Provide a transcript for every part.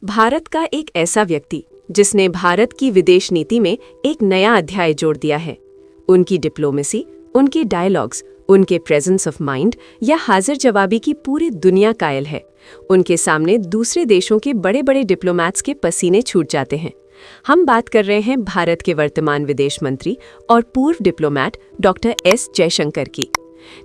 भारत का एक ऐसा व्यक्ति जिसने भारत की विदेश नीति में एक नया अध्याय जोड़ दिया है। उनकी डिप्लोमेसी, उनके डायलॉग्स, उनके प्रेजेंस ऑफ माइंड या हाजिर जवाबी की पूरी दुनिया कायल है। उनके सामने दूसरे देशों के बड़े बड़े डिप्लोमैट्स के पसीने छूट जाते हैं। हम बात कर रहे हैं भारत के वर्तमान विदेश मंत्री और पूर्व डिप्लोमैट डॉक्टर एस जयशंकर की।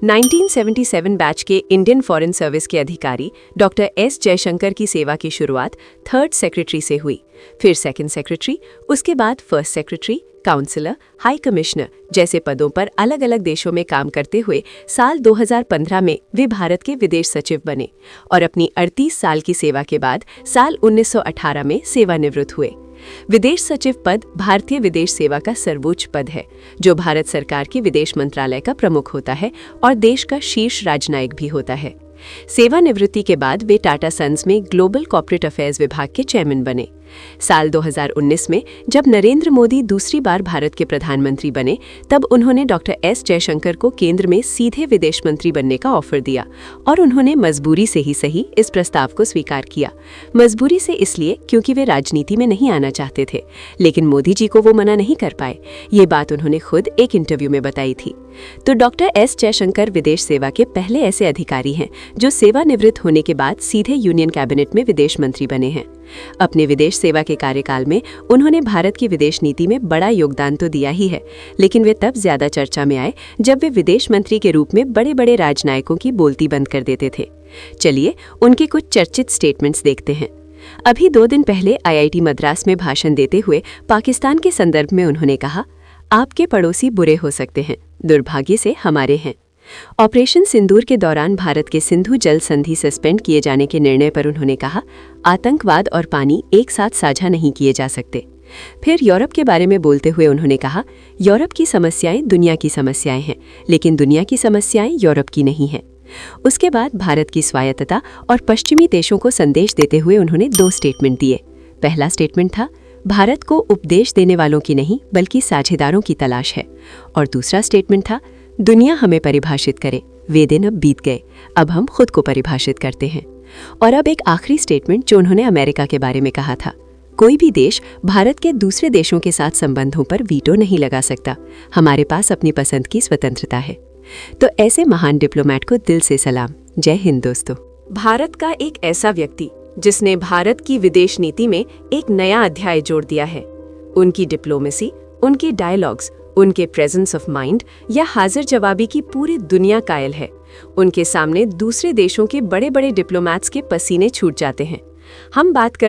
1977 बैच के इंडियन फॉरेन सर्विस के अधिकारी डॉक्टर एस जयशंकर की सेवा की शुरुआत 3rd सेक्रेटरी से हुई, फिर 2nd सेक्रेटरी, उसके बाद 1st secretary, counsellor, high commissioner जैसे पदों पर अलग अलग देशों में काम करते हुए साल 2015 में वे भारत के विदेश सचिव बने और अपनी 38 साल की सेवा के बाद साल 1918 में सेवानिवृत्त हुए। विदेश सचिव पद भारतीय विदेश सेवा का सर्वोच्च पद है, जो भारत सरकार के विदेश मंत्रालय का प्रमुख होता है और देश का शीर्ष राजनयिक भी होता है। सेवानिवृत्ति के बाद वे टाटा सन्स में ग्लोबल कॉर्पोरेट अफेयर्स विभाग के चेयरमैन बने। साल 2019 में जब नरेंद्र मोदी दूसरी बार भारत के प्रधानमंत्री बने, तब उन्होंने डॉक्टर एस जयशंकर को केंद्र में सीधे विदेश मंत्री बनने का ऑफर दिया और उन्होंने मजबूरी से ही सही इस प्रस्ताव को स्वीकार किया। मजबूरी से इसलिए क्योंकि वे राजनीति में नहीं आना चाहते थे, लेकिन मोदी जी को वो मना नहीं कर पाए। ये बात उन्होंने खुद एक इंटरव्यू में बताई थी। तो डॉक्टर एस जयशंकर विदेश सेवा के पहले ऐसे अधिकारी हैं जो सेवानिवृत्त होने के बाद सीधे यूनियन कैबिनेट में विदेश मंत्री बने हैं। अपने विदेश सेवा के कार्यकाल में उन्होंने भारत की विदेश नीति में बड़ा योगदान तो दिया ही है, लेकिन वे तब ज्यादा चर्चा में आए जब वे विदेश मंत्री के रूप में बड़े बड़े राजनयिकों की बोलती बंद कर देते थे। चलिए उनके कुछ चर्चित स्टेटमेंट्स देखते हैं। अभी 2 दिन पहले IIT मद्रास में भाषण देते हुए पाकिस्तान के संदर्भ में उन्होंने कहा, आपके पड़ोसी बुरे हो सकते हैं, दुर्भाग्य से हमारे हैं। ऑपरेशन सिंदूर के दौरान भारत के सिंधु जल संधि सस्पेंड किए जाने के निर्णय पर उन्होंने कहा, आतंकवाद और पानी एक साथ साझा नहीं किए जा सकते। फिर यूरोप के बारे में बोलते हुए उन्होंने कहा, यूरोप की समस्याएं दुनिया की समस्याएं हैं, लेकिन दुनिया की समस्याएं यूरोप की नहीं हैं। उसके बाद भारत की स्वायत्तता और पश्चिमी देशों को संदेश देते हुए उन्होंने 2 स्टेटमेंट दिए। पहला स्टेटमेंट था, भारत को उपदेश देने वालों की नहीं बल्कि साझेदारों की तलाश है, और दूसरा स्टेटमेंट था, दुनिया हमें परिभाषित करे, वे दिन अब बीत गए, अब हम खुद को परिभाषित करते हैं। और अब एक आखिरी स्टेटमेंट जो उन्होंने अमेरिका के बारे में कहा था, कोई भी देश भारत के दूसरे देशों के साथ संबंधों पर वीटो नहीं लगा सकता, हमारे पास अपनी पसंद की स्वतंत्रता है। तो ऐसे महान डिप्लोमैट को दिल से सलाम। जय हिंद दोस्तों। भारत का एक ऐसा व्यक्ति जिसने भारत की विदेश नीति में एक नया अध्याय जोड़ दिया है। उनकी डिप्लोमेसी, उनके डायलॉग्स, उनके प्रेजेंस ऑफ माइंड या हाजिर जवाबी की पूरी दुनिया कायल है। उनके सामने दूसरे देशों के बड़े बड़े डिप्लोमैट्स के पसीने छूट जाते हैं। हम बात कर